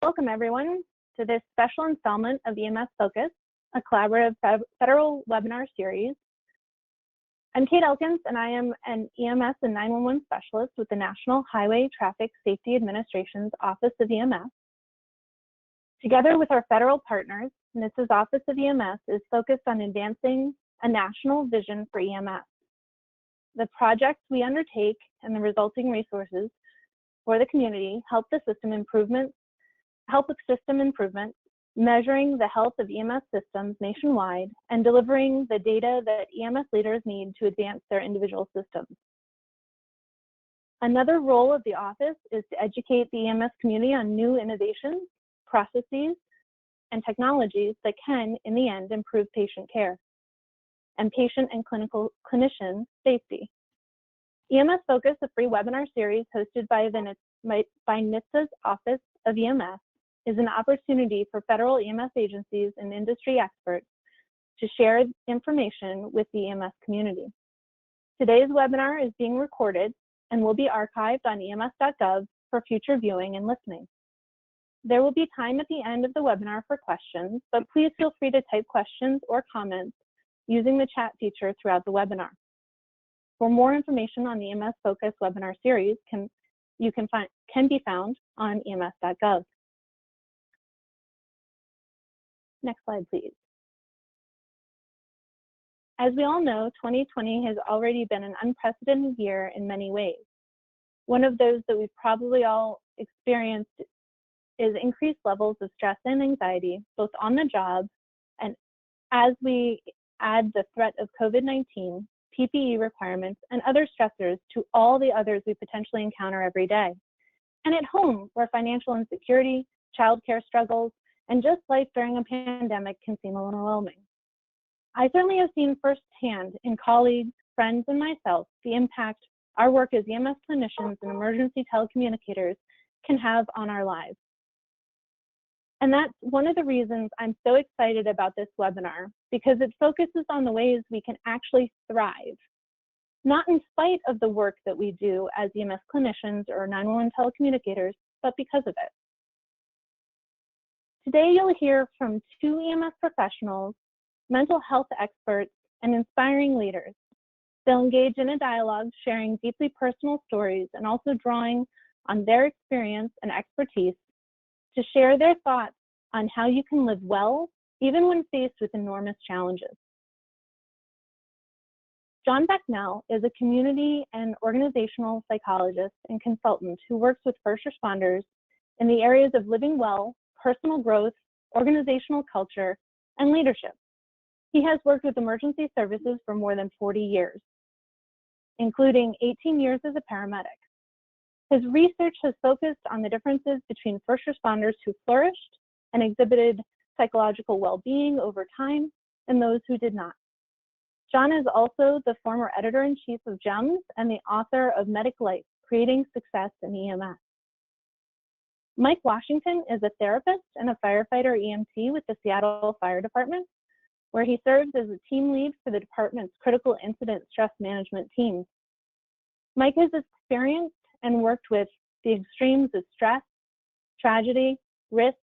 Welcome everyone to this special installment of EMS Focus, a collaborative federal webinar series. I'm Kate Elkins, and I am an EMS and 911 specialist with the National Highway Traffic Safety Administration's Office of EMS. Together with our federal partners, NHTSA's Office of EMS is focused on advancing a national vision for EMS. The projects we undertake and the resulting resources for the community help with system improvements, measuring the health of EMS systems nationwide, and delivering the data that EMS leaders need to advance their individual systems. Another role of the office is to educate the EMS community on new innovations, processes, and technologies that can, in the end, improve patient care and patient and clinician safety. EMS Focus, a free webinar series hosted by NHTSA's Office of EMS, is an opportunity for federal EMS agencies and industry experts to share information with the EMS community. Today's webinar is being recorded and will be archived on ems.gov for future viewing and listening. There will be time at the end of the webinar for questions, but please feel free to type questions or comments using the chat feature throughout the webinar. For more information on the EMS Focus webinar series can be found on ems.gov. Next slide, please. As we all know, 2020 has already been an unprecedented year in many ways. One of those that we've probably all experienced is increased levels of stress and anxiety, both on the job and as we add the threat of COVID-19, PPE requirements, and other stressors to all the others we potentially encounter every day. And at home, where financial insecurity, childcare struggles, and just life during a pandemic can seem overwhelming. I certainly have seen firsthand in colleagues, friends, and myself the impact our work as EMS clinicians and emergency telecommunicators can have on our lives. And that's one of the reasons I'm so excited about this webinar, because it focuses on the ways we can actually thrive, not in spite of the work that we do as EMS clinicians or 911 telecommunicators, but because of it. Today, you'll hear from two EMS professionals, mental health experts, and inspiring leaders. They'll engage in a dialogue, sharing deeply personal stories and also drawing on their experience and expertise to share their thoughts on how you can live well, even when faced with enormous challenges. John Becknell is a community and organizational psychologist and consultant who works with first responders in the areas of living well, personal growth, organizational culture, and leadership. He has worked with emergency services for more than 40 years, including 18 years as a paramedic. His research has focused on the differences between first responders who flourished and exhibited psychological well-being over time and those who did not. John is also the former editor-in-chief of GEMS and the author of Medic Life, Creating Success in EMS. Mike Washington is a therapist and a firefighter EMT with the Seattle Fire Department, where he serves as a team lead for the department's critical incident stress management teams. Mike has experienced and worked with the extremes of stress, tragedy, risk,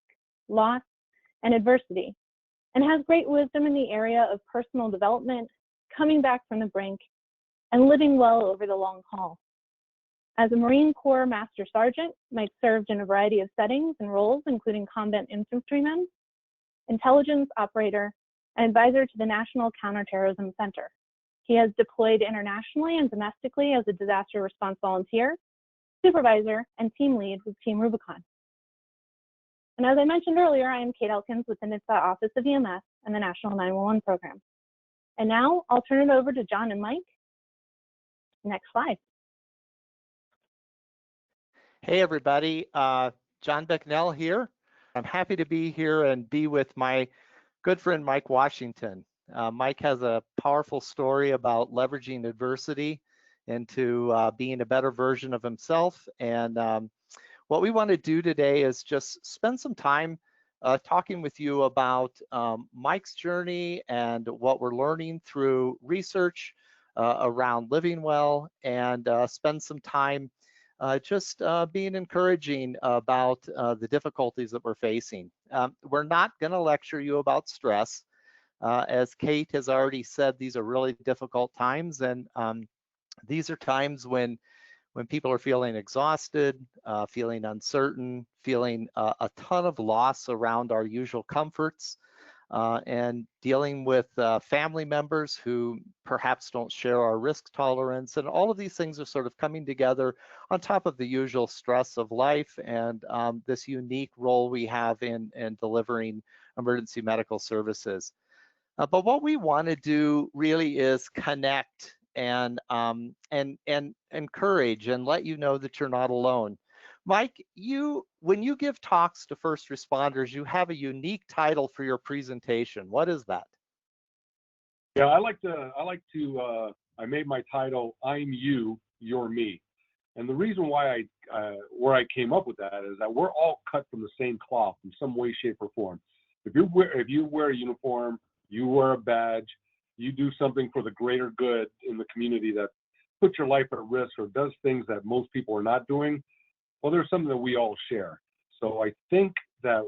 loss, and adversity, and has great wisdom in the area of personal development, coming back from the brink, and living well over the long haul. As a Marine Corps Master Sergeant, Mike served in a variety of settings and roles, including combat infantryman, intelligence operator, and advisor to the National Counterterrorism Center. He has deployed internationally and domestically as a disaster response volunteer, supervisor, and team lead with Team Rubicon. And as I mentioned earlier, I am Kate Elkins with the NHTSA Office of EMS and the National 911 Program. And now I'll turn it over to John and Mike. Next slide. Hey everybody, John Becknell here. I'm happy to be here and be with my good friend Mike Washington. Mike has a powerful story about leveraging adversity into being a better version of himself. And what we want to do today is just spend some time talking with you about Mike's journey and what we're learning through research around living well, and spend some time just being encouraging about the difficulties that we're facing. We're not going to lecture you about stress. As Kate has already said, these are really difficult times, and these are times when people are feeling exhausted, feeling uncertain, feeling a ton of loss around our usual comforts, and dealing with family members who perhaps don't share our risk tolerance. And all of these things are sort of coming together on top of the usual stress of life and this unique role we have in delivering emergency medical services. But what we want to do really is connect and encourage and let you know that you're not alone. Mike, when you give talks to first responders, you have a unique title for your presentation. What is that? Yeah, I made my title, I'm You, You're Me. And the reason why where I came up with that is that we're all cut from the same cloth in some way, shape, or form. If you wear a uniform, you wear a badge, you do something for the greater good in the community that puts your life at risk or does things that most people are not doing, well, there's something that we all share. So I think that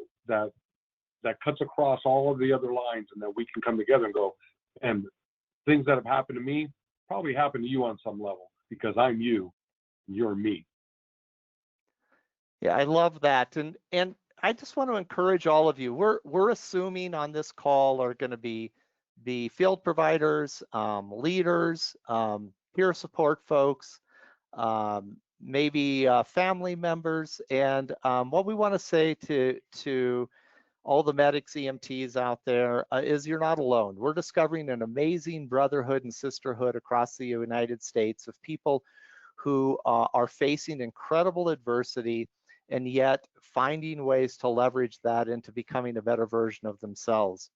cuts across all of the other lines, and that we can come together and go, and things that have happened to me probably happened to you on some level, because I'm you, you're me. Yeah, I love that. And I just want to encourage all of you. We're assuming on this call are going to be field providers, leaders, peer support folks, maybe family members. And what we want to say to all the medics, EMTs out there is you're not alone. We're discovering an amazing brotherhood and sisterhood across the United States of people who are facing incredible adversity and yet finding ways to leverage that into becoming a better version of themselves.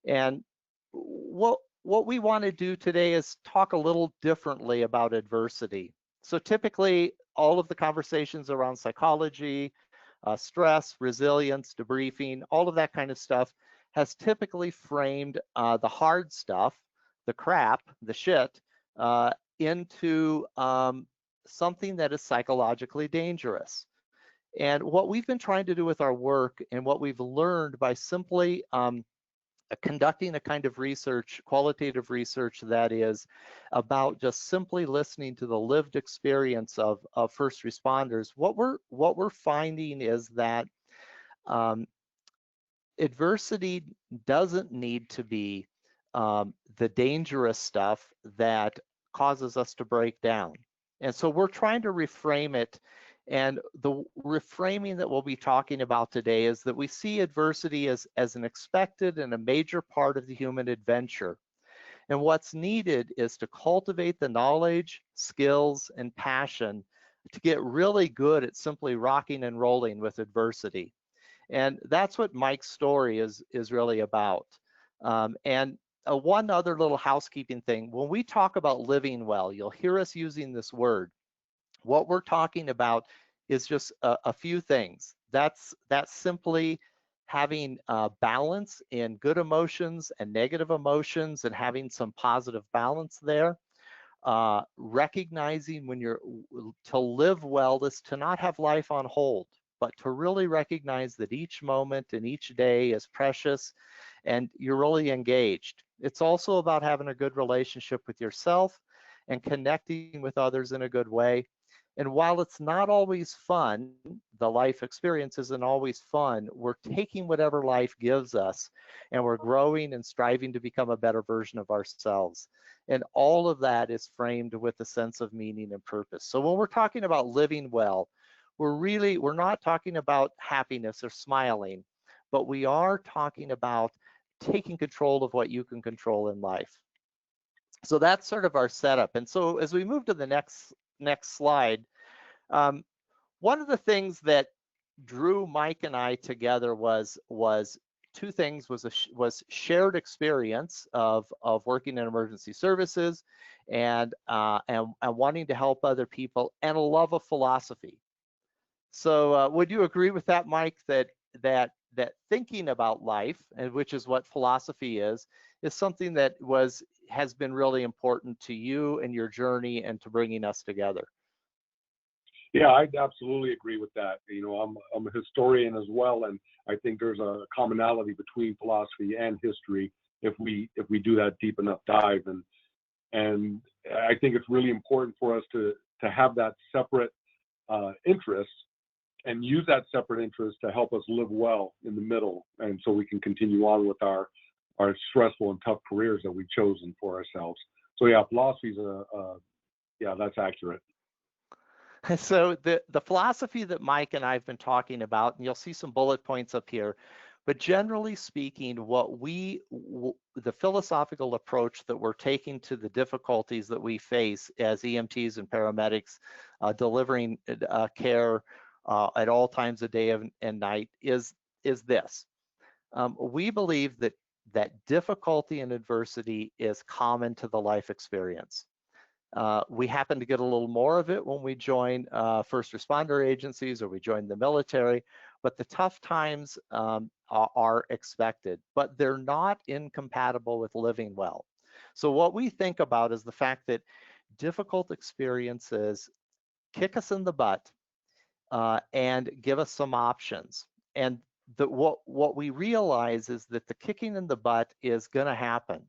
And what we want to do today is talk a little differently about adversity. So typically, all of the conversations around psychology, stress, resilience, debriefing, all of that kind of stuff has typically framed the hard stuff, the crap, the shit, into something that is psychologically dangerous. And what we've been trying to do with our work and what we've learned by simply conducting a kind of research, qualitative research that is about just simply listening to the lived experience of first responders, what we're finding is that adversity doesn't need to be the dangerous stuff that causes us to break down. And so we're trying to reframe it. And the reframing that we'll be talking about today is that we see adversity as an expected and a major part of the human adventure. And what's needed is to cultivate the knowledge, skills, and passion to get really good at simply rocking and rolling with adversity. And that's what Mike's story is really about. And one other little housekeeping thing, when we talk about living well, you'll hear us using this word. What we're talking about is just a few things. That's simply having balance in good emotions and negative emotions and having some positive balance there. Recognizing to live well is to not have life on hold, but to really recognize that each moment and each day is precious and you're really engaged. It's also about having a good relationship with yourself and connecting with others in a good way. And while it's not always fun, the life experience isn't always fun, we're taking whatever life gives us and we're growing and striving to become a better version of ourselves. And all of that is framed with a sense of meaning and purpose. So when we're talking about living well, we're not talking about happiness or smiling, but we are talking about taking control of what you can control in life. So that's sort of our setup. And so as we move to the next slide, one of the things that drew Mike and I together was two things: was shared experience of working in emergency services and wanting to help other people, and a love of philosophy. So would you agree with that, Mike, that thinking about life, and which is what philosophy is something that has been really important to you and your journey and to bringing us together? Yeah, I absolutely agree with that. You know, I'm a historian as well, and I think there's a commonality between philosophy and history if we do that deep enough dive. And I think it's really important for us to have that separate interest and use that separate interest to help us live well in the middle, and so we can continue on with our stressful and tough careers that we've chosen for ourselves. So yeah, philosophy is yeah, that's accurate. So the philosophy that Mike and I have been talking about, and you'll see some bullet points up here, but generally speaking, the philosophical approach that we're taking to the difficulties that we face as EMTs and paramedics delivering care at all times of day and night is this. We believe that difficulty and adversity is common to the life experience. We happen to get a little more of it when we join first responder agencies or we join the military, but the tough times are expected, but they're not incompatible with living well. So what we think about is the fact that difficult experiences kick us in the butt and give us some options. And what we realize is that the kicking in the butt is going to happen.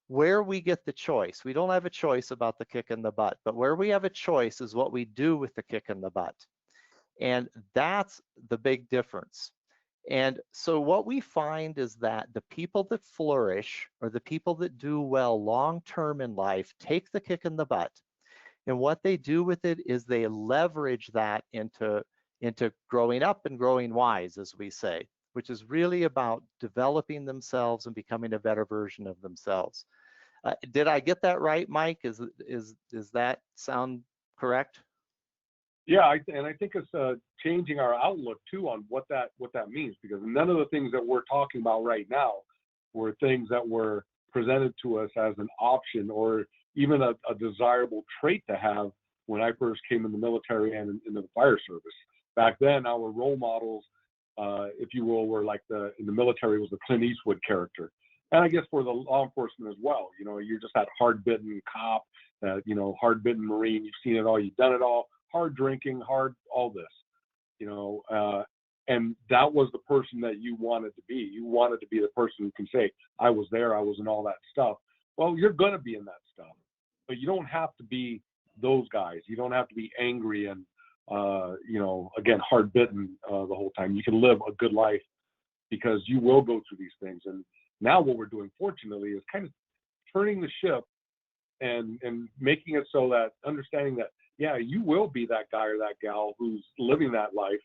Where we get the choice, we don't have a choice about the kick in the butt, but where we have a choice is what we do with the kick in the butt. And that's the big difference. And so what we find is that the people that flourish or the people that do well long-term in life take the kick in the butt. And what they do with it is they leverage that into growing up and growing wise, as we say, which is really about developing themselves and becoming a better version of themselves. Did I get that right, Mike? Is that sound correct? Yeah, and I think it's changing our outlook too on what that means, because none of the things that we're talking about right now were things that were presented to us as an option or even a desirable trait to have when I first came in the military and in the fire service. Back then, our role models, if you will, were like in the military was the Clint Eastwood character. And I guess for the law enforcement as well, you know, you're just that hard-bitten cop, you know, hard-bitten Marine. You've seen it all, you've done it all, hard drinking, hard all this, you know, and that was the person that you wanted to be. You wanted to be the person who can say, I was there, I was in all that stuff. Well, you're going to be in that stuff, but you don't have to be those guys. You don't have to be angry and, you know, again, hard-bitten the whole time. You can live a good life because you will go through these things. And now what we're doing, fortunately, is kind of turning the ship and making it so that understanding that, yeah, you will be that guy or that gal who's living that life,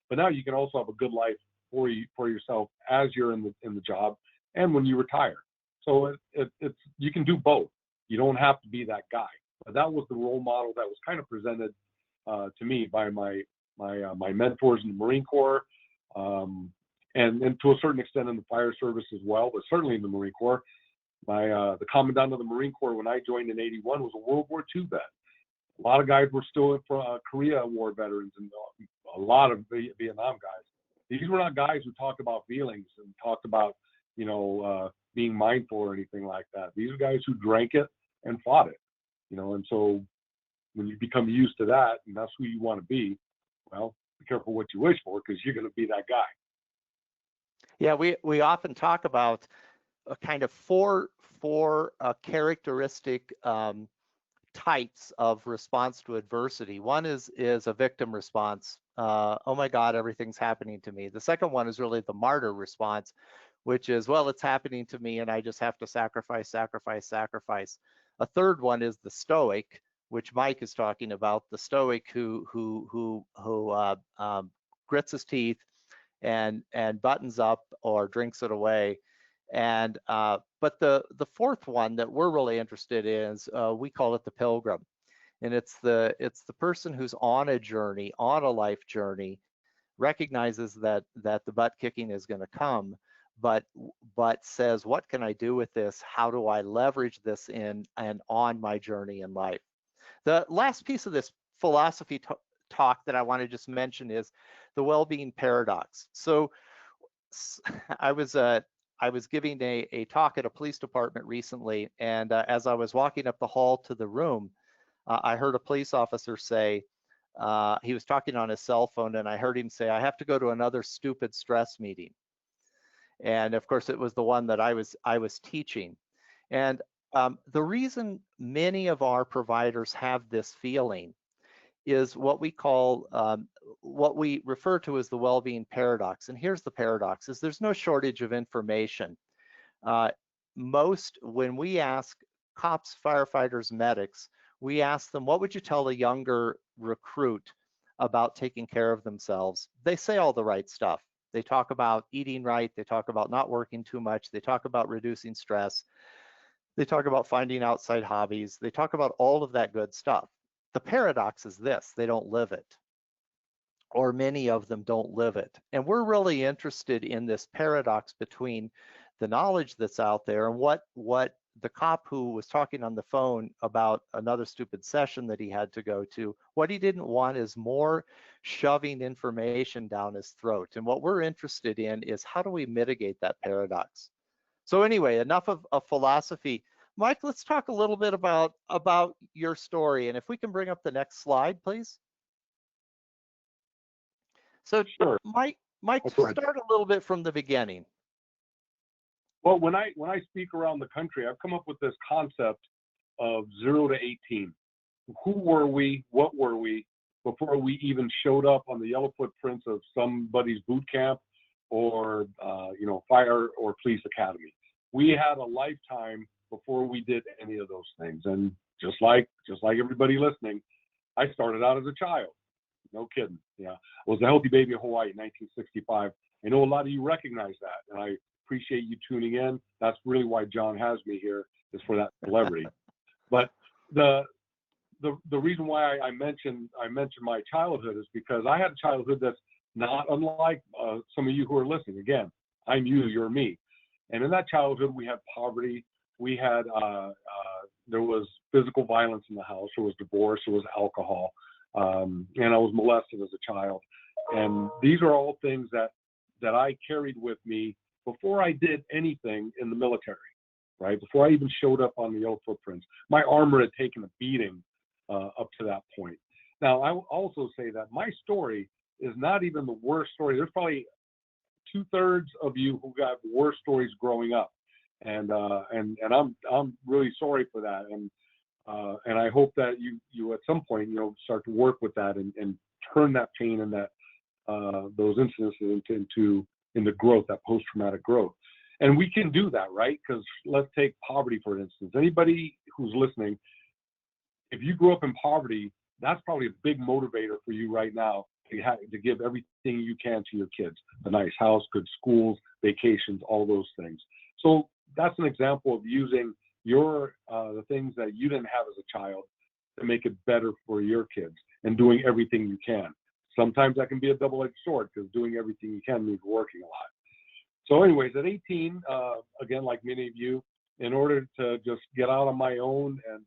but now you can also have a good life for yourself as you're in the job and when you retire. So it's you can do both. You don't have to be that guy. But that was the role model that was kind of presented to me by my mentors in the Marine Corps. And to a certain extent in the fire service as well, but certainly in the Marine Corps. The commandant of the Marine Corps when I joined in '81 was a World War II vet. A lot of guys were still Korea War veterans and a lot of Vietnam guys. These were not guys who talked about feelings and talked about, you know, being mindful or anything like that. These are guys who drank it and fought it, you know. And so when you become used to that and that's who you want to be, well, be careful what you wish for because you're going to be that guy. Yeah, we often talk about a kind of four characteristic types of response to adversity. One is a victim response. Oh my God, everything's happening to me. The second one is really the martyr response, which is, well, it's happening to me and I just have to sacrifice, sacrifice, sacrifice. A third one is the stoic, which Mike is talking about, the stoic who grits his teeth and buttons up or drinks it away. And but the fourth one that we're really interested in is we call it the pilgrim, and it's the person who's on a journey, on a life journey, recognizes that the butt kicking is going to come, but says, what can I do with this? How do I leverage this in and on my journey in life? The last piece of this philosophy talk that I want to just mention is the well-being paradox. So I was giving a talk at a police department recently, and as I was walking up the hall to the room, I heard a police officer say, he was talking on his cell phone, and I heard him say, "I have to go to another stupid stress meeting." And of course, it was the one that I was teaching. And the reason many of our providers have this feeling is what we call, what we refer to as the well-being paradox. And here's the paradox: is there's no shortage of information. When we ask cops, firefighters, medics, we ask them, what would you tell a younger recruit about taking care of themselves? They say all the right stuff. They talk about eating right. They talk about not working too much. They talk about reducing stress. They talk about finding outside hobbies. They talk about all of that good stuff. The paradox is this: they don't live it, or many of them don't live it. And we're really interested in this paradox between the knowledge that's out there and what the cop who was talking on the phone about another stupid session that he had to go to, what he didn't want is more shoving information down his throat. And what we're interested in is, how do we mitigate that paradox? So anyway, enough of philosophy. Mike, let's talk a little bit about your story. And if we can bring up the next slide, please. So Sure. Mike, Go start a little bit from the beginning. Well, when I speak around the country, I've come up with this concept of 0 to 18. Who were we? What were we before we even showed up on the yellow footprints of somebody's boot camp or fire or police academy? We had a lifetime before we did any of those things. And just like everybody listening, I started out as a child. No kidding. Yeah, I was a healthy baby in Hawaii in 1965. I know a lot of you recognize that, and I appreciate you tuning in. That's really why John has me here, is for that celebrity. But the reason why I mentioned my childhood is because I had a childhood that's not unlike some of you who are listening. Again, I'm you, you're me. And in that childhood, we had poverty. We had there was physical violence in the house. There was divorce. There was alcohol. And I was molested as a child. And these are all things that I carried with me before I did anything in the military, right? Before I even showed up on the yellow footprints. My armor had taken a beating up to that point. Now, I will also say that my story is not even the worst story. There's probably 2/3 of you who got worse stories growing up. And I'm really sorry for that. And I hope that you at some point, start to work with that and turn that pain and that those incidents into growth, that post-traumatic growth. And we can do that, right? Because let's take poverty, for instance. Anybody who's listening, if you grew up in poverty, that's probably a big motivator for you right now to give everything you can to your kids: a nice house, good schools, vacations, all those things. So that's an example of using the things that you didn't have as a child to make it better for your kids, and doing everything you can. Sometimes that can be a double-edged sword, because doing everything you can means working a lot. So anyways, at 18, again, like many of you, in order to just get out on my own and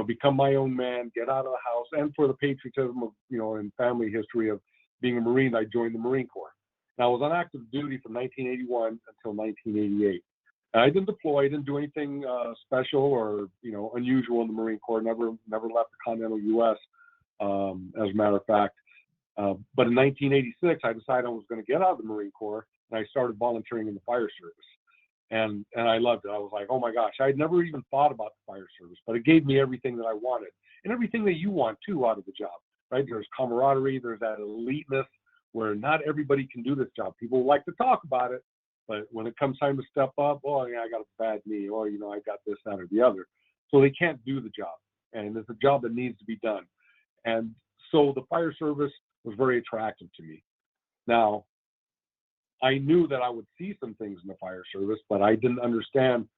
become my own man, get out of the house, and for the patriotism of, and family history of being a Marine, I joined the Marine Corps. Now, I was on active duty from 1981 until 1988. And I didn't deploy, didn't do anything special or, unusual in the Marine Corps, never left the continental U.S., as a matter of fact. But in 1986, I decided I was going to get out of the Marine Corps, and I started volunteering in the fire service. And I loved it. I was like, oh my gosh, I'd never even thought about the fire service, but it gave me everything that I wanted, and everything that you want too out of the job, right? There's camaraderie, there's that eliteness where not everybody can do this job. People like to talk about it, but when it comes time to step up, oh yeah, I got a bad knee, or I got this, that, or the other. So they can't do the job, and it's a job that needs to be done. And so the fire service was very attractive to me. Now, I knew that I would see some things in the fire service, but I didn't understand,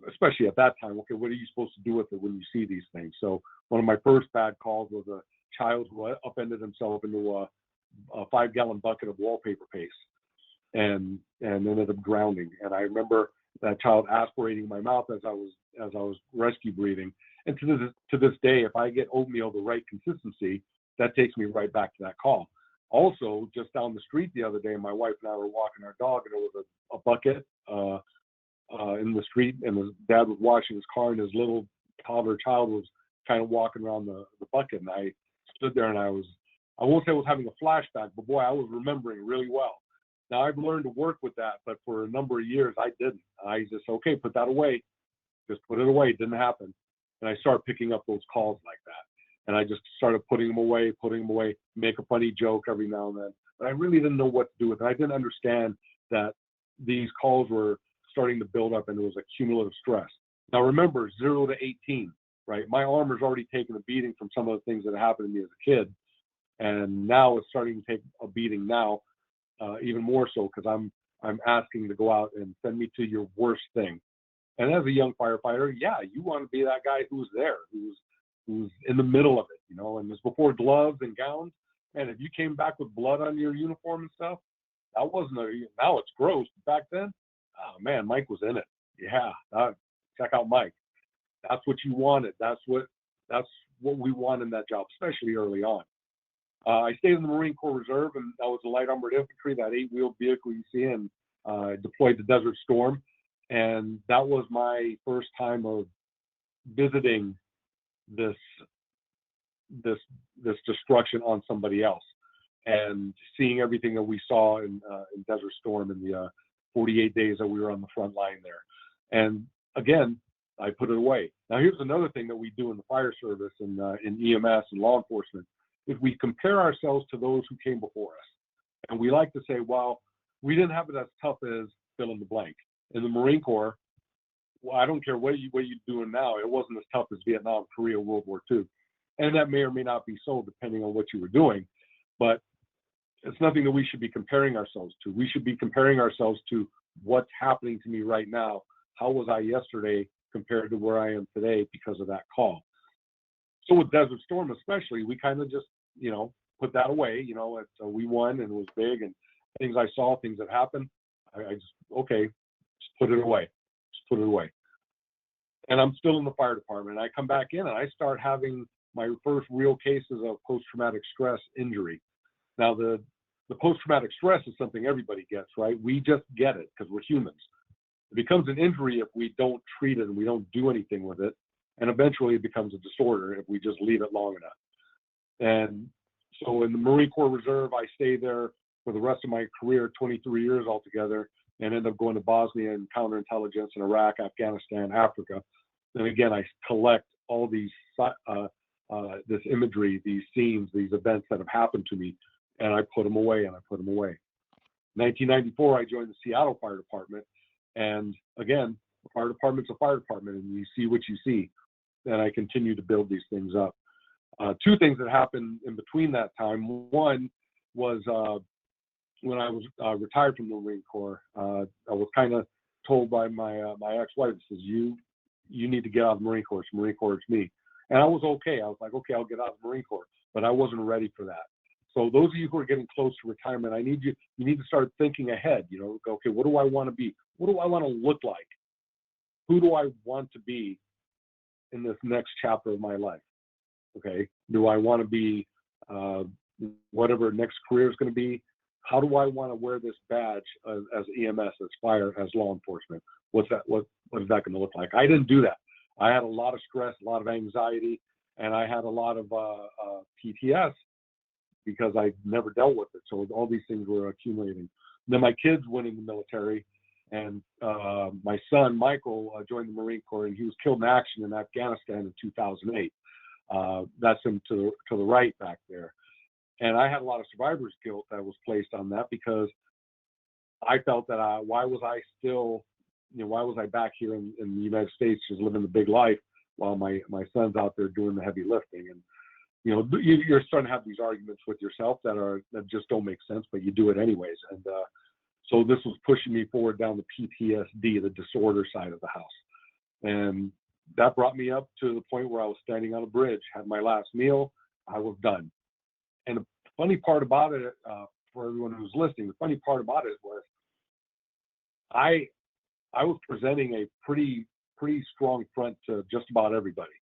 especially at that time, okay, what are you supposed to do with it when you see these things? So one of my first bad calls was a child who upended himself into a 5-gallon bucket of wallpaper paste and ended up drowning. And I remember that child aspirating my mouth as I was rescue breathing. And to this day, if I get oatmeal the right consistency, that takes me right back to that call. Also, just down the street the other day, my wife and I were walking our dog, and there was a bucket in the street, and his dad was washing his car, and his little toddler child was kind of walking around the bucket, and I stood there and I won't say I was having a flashback, but boy, I was remembering really well. Now I've learned to work with that, but for a number of years I didn't. I just, okay, put that away. Just put it away. It didn't happen. And I started picking up those calls like that. And I just started putting them away, make a funny joke every now and then. But I really didn't know what to do with it. I didn't understand that these calls were starting to build up and it was a cumulative stress. Now remember, 0 to 18, right? My armor's already taken a beating from some of the things that happened to me as a kid. And now it's starting to take a beating now, even more so, because I'm asking to go out and send me to your worst thing. And as a young firefighter, yeah, you want to be that guy who's there, who's in the middle of it, you know. And this before gloves and gowns. And if you came back with blood on your uniform and stuff, that wasn't now it's gross. Back then, oh man, Mike was in it. Yeah, check out Mike. That's what you wanted. That's what we want in that job, especially early on. I stayed in the Marine Corps Reserve, and that was the light armored infantry, that 8-wheeled vehicle you see, and deployed to Desert Storm. And that was my first time of visiting this destruction on somebody else, and seeing everything that we saw in Desert Storm in the 48 days that we were on the front line there. And again, I put it away. Now here's another thing that we do in the fire service and in EMS and law enforcement, is we compare ourselves to those who came before us. And we like to say, well, we didn't have it as tough as fill in the blank. In the Marine Corps, well, I don't care what you're doing now, it wasn't as tough as Vietnam, Korea, World War II. And that may or may not be so, depending on what you were doing. But it's nothing that we should be comparing ourselves to. We should be comparing ourselves to what's happening to me right now. How was I yesterday compared to where I am today because of that call? So with Desert Storm especially, we kind of just, put that away. We won and it was big, and things I saw, things that happened, I just, okay, just put it away. Just put it away. And I'm still in the fire department. I come back in and I start having my first real cases of post-traumatic stress injury. Now, the post-traumatic stress is something everybody gets, right? We just get it because we're humans. It becomes an injury if we don't treat it and we don't do anything with it. And eventually it becomes a disorder if we just leave it long enough. And so in the Marine Corps Reserve, I stayed there for the rest of my career, 23 years altogether, and ended up going to Bosnia and counterintelligence in Iraq, Afghanistan, Africa. And again, I collect all these, this imagery, these scenes, these events that have happened to me, and I put them away, and I put them away. 1994, I joined the Seattle Fire Department. And again, the fire department's a fire department, and you see what you see. And I continue to build these things up. Two things that happened in between that time. One was when I was retired from the Marine Corps, I was kind of told by my ex-wife, says, you need to get out of the Marine Corps. It's Marine Corps, it's me. And I was okay. I was like, okay, I'll get out of the Marine Corps. But I wasn't ready for that. So those of you who are getting close to retirement, you need to start thinking ahead. Okay, what do I want to be? What do I want to look like? Who do I want to be in this next chapter of my life? Okay, do I want to be whatever next career is going to be? How do I want to wear this badge as EMS, as fire, as law enforcement? What is that going to look like? I didn't do that. I had a lot of stress, a lot of anxiety, and I had a lot of PTS because I never dealt with it. So all these things were accumulating. Then my kids went in the military, and my son, Michael, joined the Marine Corps, and he was killed in action in Afghanistan in 2008. That's him to the right back there. And I had a lot of survivor's guilt that was placed on that because I felt that why was I back here in the United States just living the big life while my son's out there doing the heavy lifting? And you're starting to have these arguments with yourself that just don't make sense, but you do it anyways. And so this was pushing me forward down the PTSD, the disorder side of the house. And that brought me up to the point where I was standing on a bridge, had my last meal, I was done. And the funny part about it, for everyone who's listening, the funny part about it was I was presenting a pretty strong front to just about everybody.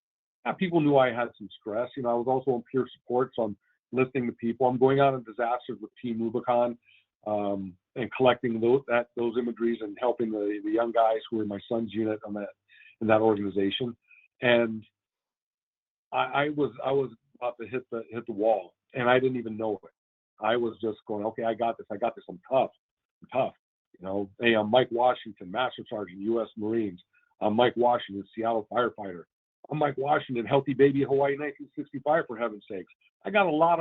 Now, people knew I had some stress. I was also on peer support, so I'm listening to people. I'm going out on disasters with Team Rubicon and collecting those imageries and helping the young guys who were my son's unit in that organization. And I was about to hit the wall, and I didn't even know it. I was just going, okay, I got this. I'm tough. You know, hey, I'm Mike Washington, Master Sergeant, U.S. Marines. I'm Mike Washington, Seattle firefighter. I'm Mike Washington, healthy baby, Hawaii, 1965. For heaven's sakes, I got a lot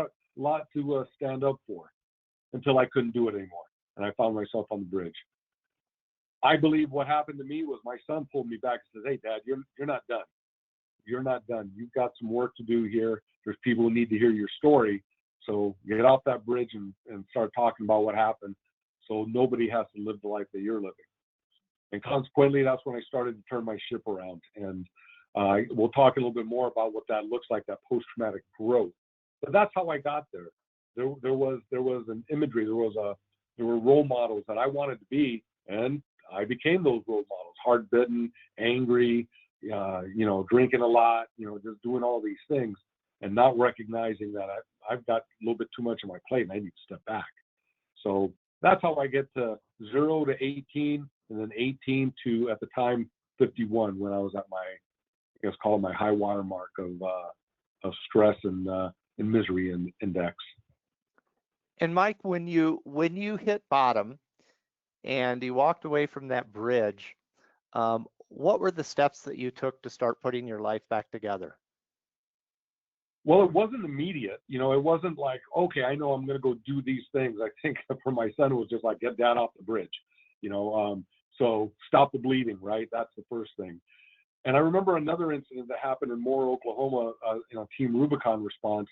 to stand up for, until I couldn't do it anymore, and I found myself on the bridge. I believe what happened to me was my son pulled me back and says, "Hey, Dad, you're not done. You're not done. You've got some work to do here. There's people who need to hear your story. So get off that bridge and start talking about what happened, so nobody has to live the life that you're living." And consequently, that's when I started to turn my ship around. And we'll talk a little bit more about what that looks like, that post-traumatic growth. But that's how I got there. There was an imagery. There were role models that I wanted to be, and I became those role models. Hard-bitten, angry, you know, drinking a lot, you know, just doing all these things, and not recognizing that I've got a little bit too much on my plate and I need to step back. So that's how I get to 0 to 18, and then 18 to, at the time, 51, when I was at my, I guess, call it my high water mark of stress and misery index. And Mike, when you hit bottom and you walked away from that bridge, what were the steps that you took to start putting your life back together? Well, it wasn't immediate. You know, it wasn't like, okay, I know I'm going to go do these things. I think for my son, it was just like, get Dad off the bridge, you know, so stop the bleeding, right? That's the first thing. And I remember another incident that happened in Moore, Oklahoma, in a Team Rubicon response.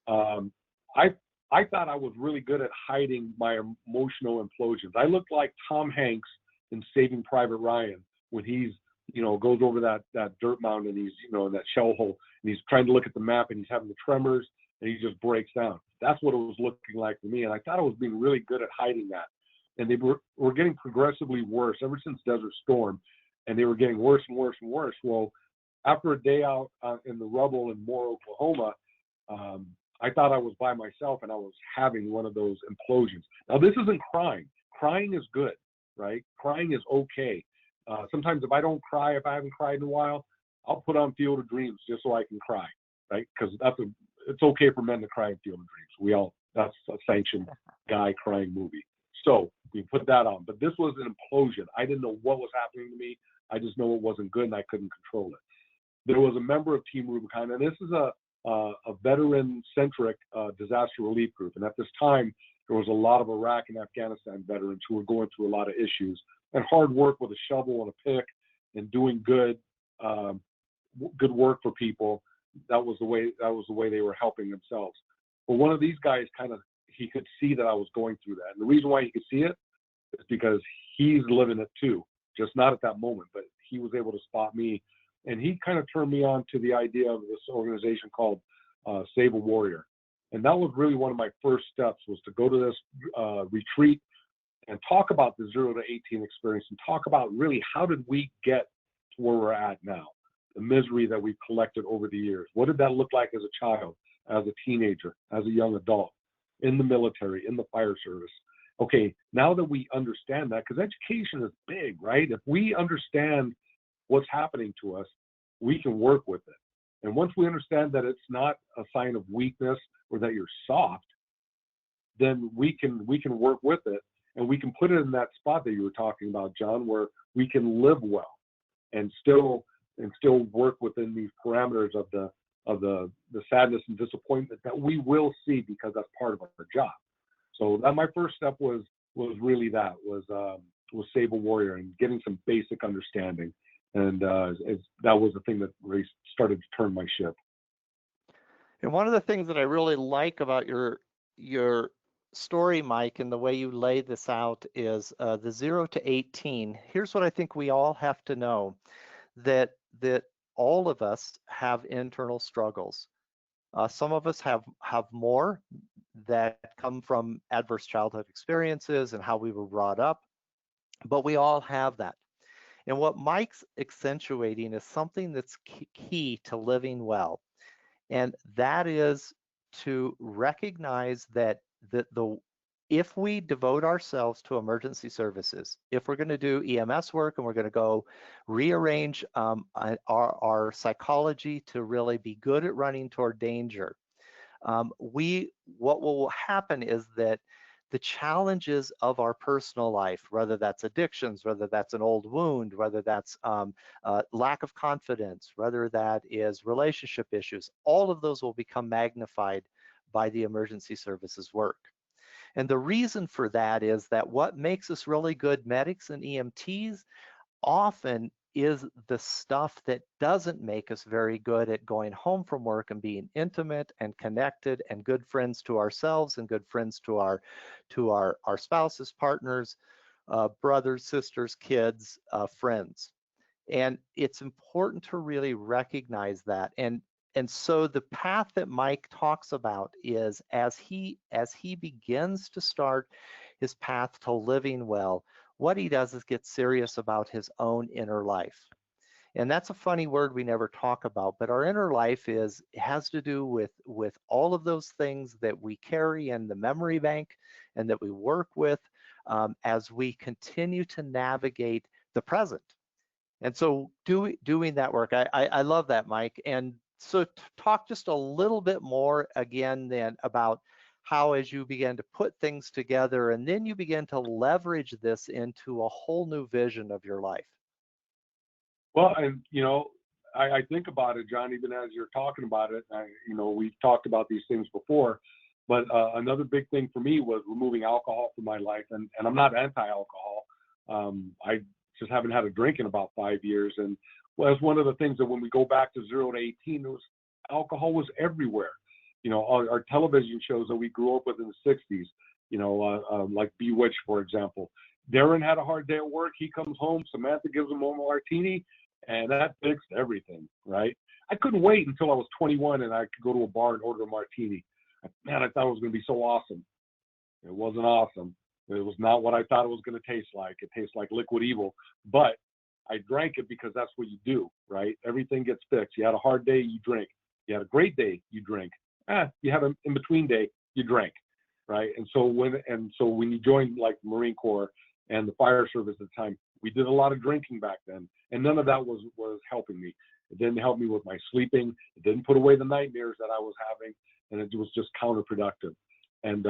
I thought I was really good at hiding my emotional implosions. I looked like Tom Hanks in Saving Private Ryan when he's, you know, goes over that dirt mound, and he's, you know, in that shell hole, and he's trying to look at the map, and he's having the tremors, and he just breaks down. That's what it was looking like for me, and I thought I was being really good at hiding that. And they were getting progressively worse ever since Desert Storm, and they were getting worse and worse and worse. Well, after a day out in the rubble in Moore, Oklahoma, I thought I was by myself, and I was having one of those implosions. Now, this isn't crying. Crying is good, right? Crying is okay. Sometimes if I don't cry, if I haven't cried in a while, I'll put on Field of Dreams just so I can cry, right? Because it's okay for men to cry in Field of Dreams. That's a sanctioned guy crying movie. So we put that on. But this was an implosion. I didn't know what was happening to me. I just know it wasn't good, and I couldn't control it. There was a member of Team Rubicon, and this is a veteran-centric disaster relief group. And at this time, there was a lot of Iraq and Afghanistan veterans who were going through a lot of issues, and hard work with a shovel and a pick and doing good work for people. That was the way they were helping themselves. But one of these guys he could see that I was going through that. And the reason why he could see it is because he's living it too, just not at that moment, but he was able to spot me. And he kind of turned me on to the idea of this organization called Save a Warrior. And that was really one of my first steps, was to go to this retreat and talk about the 0 to 18 experience, and talk about really how did we get to where we're at now, the misery that we've collected over the years. What did that look like as a child, as a teenager, as a young adult, in the military, in the fire service? Okay, now that we understand that, because education is big, right? If we understand what's happening to us, we can work with it. And once we understand that it's not a sign of weakness or that you're soft, then we can work with it, and we can put it in that spot that you were talking about, John, where we can live well and still work within these parameters of the sadness and disappointment that we will see, because that's part of our job. So that my first step was really Save a Warrior and getting some basic understanding. And that was the thing that really started to turn my ship. And one of the things that I really like about your story, Mike, and the way you lay this out is the 0 to 18. Here's what I think we all have to know, that all of us have internal struggles. Some of us have more that come from adverse childhood experiences and how we were brought up, but we all have that. And what Mike's accentuating is something that's key to living well. And that is to recognize that the if we devote ourselves to emergency services, if we're going to do EMS work and we're going to go rearrange our psychology to really be good at running toward danger, what will happen is that the challenges of our personal life, whether that's addictions, whether that's an old wound, whether that's lack of confidence, whether that is relationship issues, all of those will become magnified by the emergency services work. And the reason for that is that what makes us really good medics and EMTs often is the stuff that doesn't make us very good at going home from work and being intimate and connected and good friends to ourselves and good friends to our spouses, partners, brothers, sisters, kids, friends. And it's important to really recognize that. And so the path that Mike talks about is as he begins to start his path to living well, what he does is get serious about his own inner life. And that's a funny word we never talk about, but our inner life has to do with all of those things that we carry in the memory bank and that we work with as we continue to navigate the present. And so doing that work, I love that, Mike. And so talk just a little bit more again then about how as you begin to put things together and then you begin to leverage this into a whole new vision of your life. Well, and I think about it, John, even as you're talking about it. We've talked about these things before, but another big thing for me was removing alcohol from my life, and I'm not anti-alcohol. I just haven't had a drink in about 5 years, and well, that's one of the things that when we go back to 0 to 18, alcohol was everywhere. Our television shows that we grew up with in the 60s, like Bewitched, for example. Darren had a hard day at work. He comes home. Samantha gives him a martini, and that fixed everything, right? I couldn't wait until I was 21 and I could go to a bar and order a martini. Man, I thought it was going to be so awesome. It wasn't awesome. It was not what I thought it was going to taste like. It tastes like liquid evil, but I drank it because that's what you do, right? Everything gets fixed. You had a hard day, you drink. You had a great day, you drink. You have an in-between day, you drink, right? And so when you joined like the Marine Corps and the fire service at the time, we did a lot of drinking back then, and none of that was helping me. It didn't help me with my sleeping. It didn't put away the nightmares that I was having, and it was just counterproductive. And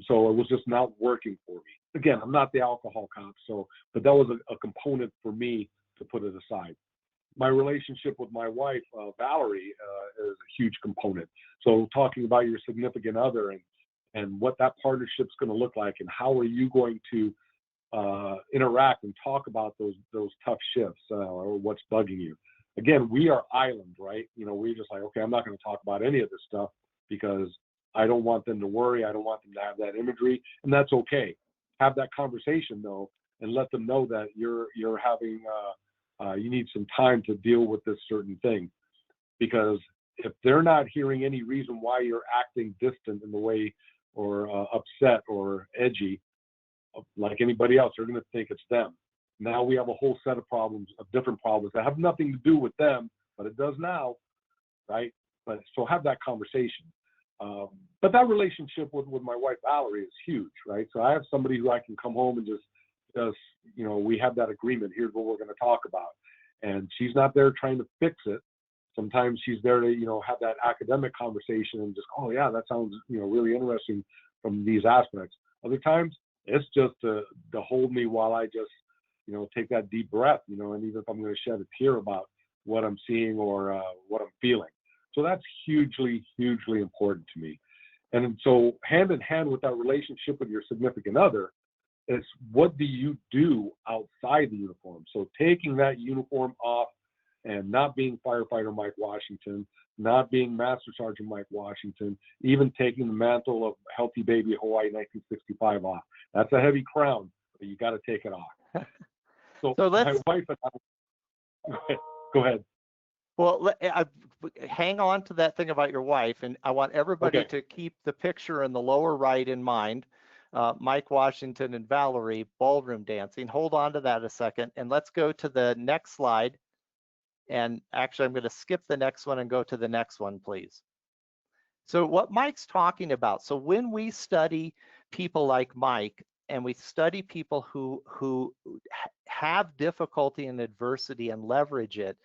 so it was just not working for me. Again, I'm not the alcohol cop, but that was a component for me to put it aside. My relationship with my wife, Valerie, is a huge component. So talking about your significant other and what that partnership's going to look like, and how are you going to interact and talk about those tough shifts or what's bugging you. Again, we are island, right? We're just like, okay, I'm not going to talk about any of this stuff because I don't want them to worry. I don't want them to have that imagery, and that's okay. Have that conversation though, and let them know that you're having you need some time to deal with this certain thing, because if they're not hearing any reason why you're acting distant in the way or upset or edgy like anybody else, they're going to think it's them. Now we have a whole set of problems, of different problems that have nothing to do with them, but it does now, right? But so have that conversation. But that relationship with my wife Valerie is huge, right? So I have somebody who I can come home and just we have that agreement. Here's what we're going to talk about, and she's not there trying to fix it. Sometimes she's there to have that academic conversation and just, oh yeah, that sounds really interesting from these aspects. Other times it's just to hold me while I just take that deep breath, and even if I'm going to shed a tear about what I'm seeing or what I'm feeling. So that's hugely, hugely important to me. And so hand in hand with that relationship with your significant other, it's what do you do outside the uniform? So taking that uniform off and not being firefighter Mike Washington, not being Master Sergeant Mike Washington, even taking the mantle of Healthy Baby Hawaii 1965 off. That's a heavy crown, but you got to take it off. So my wife and I, go ahead. Well, hang on to that thing about your wife, and I want everybody to keep the picture in the lower right in mind. Mike Washington and Valerie ballroom dancing. Hold on to that a second, and let's go to the next slide. And actually, I'm going to skip the next one and go to the next one, please. So what Mike's talking about, so when we study people like Mike and we study people who have difficulty and adversity and leverage it,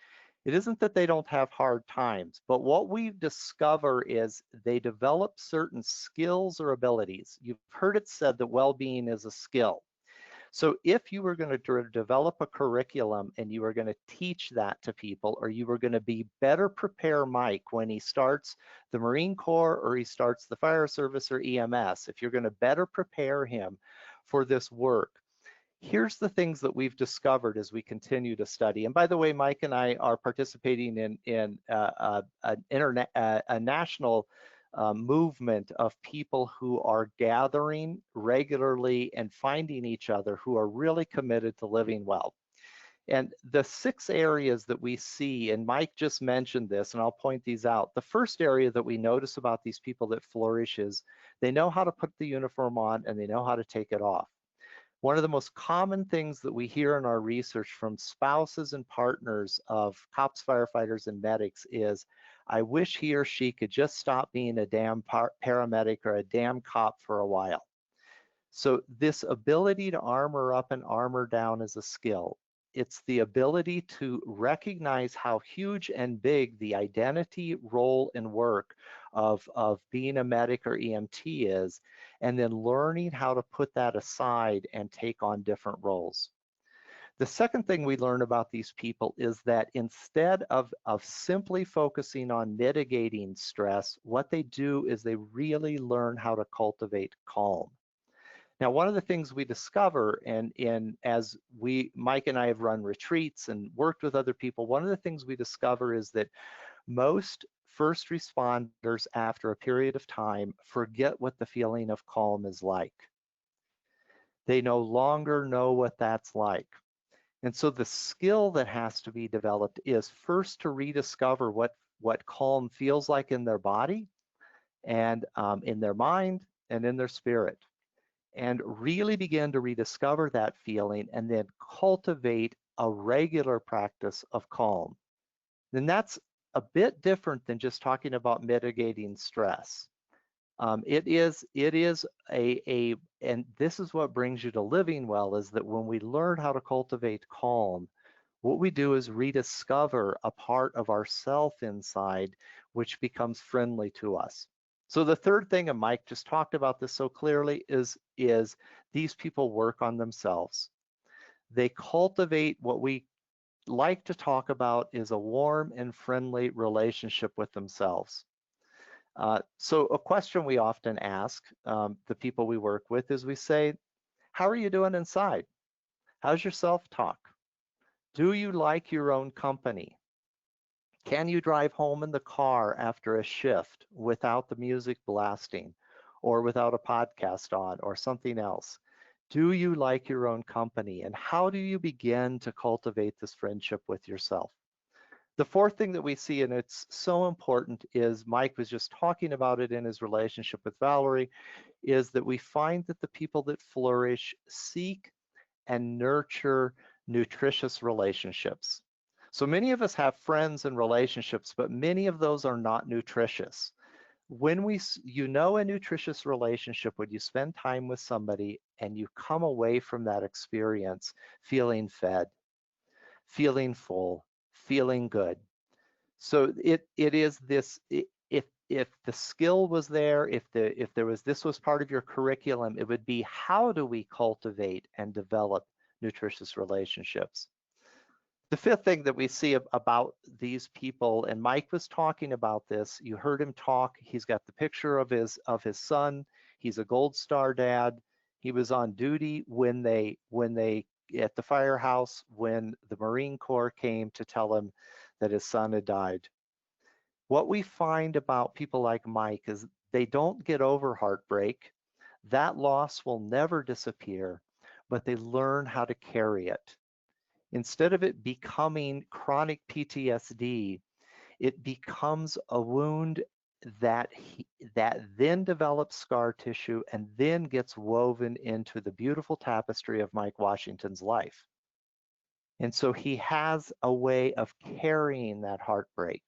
it isn't that they don't have hard times, but what we discover is they develop certain skills or abilities. You've heard it said that well-being is a skill. So if you were going to develop a curriculum and you were going to teach that to people, or you were going to be better prepare Mike when he starts the Marine Corps or he starts the fire service or EMS, if you're going to better prepare him for this work, here's the things that we've discovered as we continue to study. And by the way, Mike and I are participating in a national movement of people who are gathering regularly and finding each other who are really committed to living well. And the 6 areas that we see, and Mike just mentioned this, and I'll point these out. The first area that we notice about these people that flourish is they know how to put the uniform on and they know how to take it off. One of the most common things that we hear in our research from spouses and partners of cops, firefighters, and medics is, I wish he or she could just stop being a damn paramedic or a damn cop for a while. So this ability to armor up and armor down is a skill. It's the ability to recognize how huge and big the identity, role, and work of being a medic or EMT is, and then learning how to put that aside and take on different roles. The second thing we learn about these people is that instead of simply focusing on mitigating stress, what they do is they really learn how to cultivate calm. Now, one of the things we discover, and as Mike and I have run retreats and worked with other people, one of the things we discover is that most first responders after a period of time forget what the feeling of calm is like. They no longer know what that's like. And so the skill that has to be developed is first to rediscover what calm feels like in their body and in their mind and in their spirit, and really begin to rediscover that feeling and then cultivate a regular practice of calm. And that's a bit different than just talking about mitigating stress. It is and this is what brings you to living well, is that when we learn how to cultivate calm, what we do is rediscover a part of ourself inside which becomes friendly to us. So the third thing, and Mike just talked about this so clearly, is these people work on themselves. They cultivate what we like to talk about is a warm and friendly relationship with themselves. So a question we often ask the people we work with is we say, how are you doing inside? How's your self-talk? Do you like your own company? Can you drive home in the car after a shift without the music blasting or without a podcast on or something else? Do you like your own company? And how do you begin to cultivate this friendship with yourself? The fourth thing that we see, and it's so important, is Mike was just talking about it in his relationship with Valerie, is that we find that the people that flourish seek and nurture nutritious relationships. So many of us have friends and relationships, but many of those are not nutritious. When you know a nutritious relationship, when you spend time with somebody and you come away from that experience feeling fed, feeling full, feeling good. So it is this, if the skill was there, if this was part of your curriculum, it would be, how do we cultivate and develop nutritious relationships? The fifth thing that we see about these people, and Mike was talking about this, you heard him talk, he's got the picture of his son, he's a Gold Star dad, he was on duty when they at the firehouse when the Marine Corps came to tell him that his son had died. What we find about people like Mike is they don't get over heartbreak. That loss will never disappear, but they learn how to carry it. Instead of it becoming chronic PTSD, it becomes a wound that then develops scar tissue and then gets woven into the beautiful tapestry of Mike Washington's life. And so he has a way of carrying that heartbreak,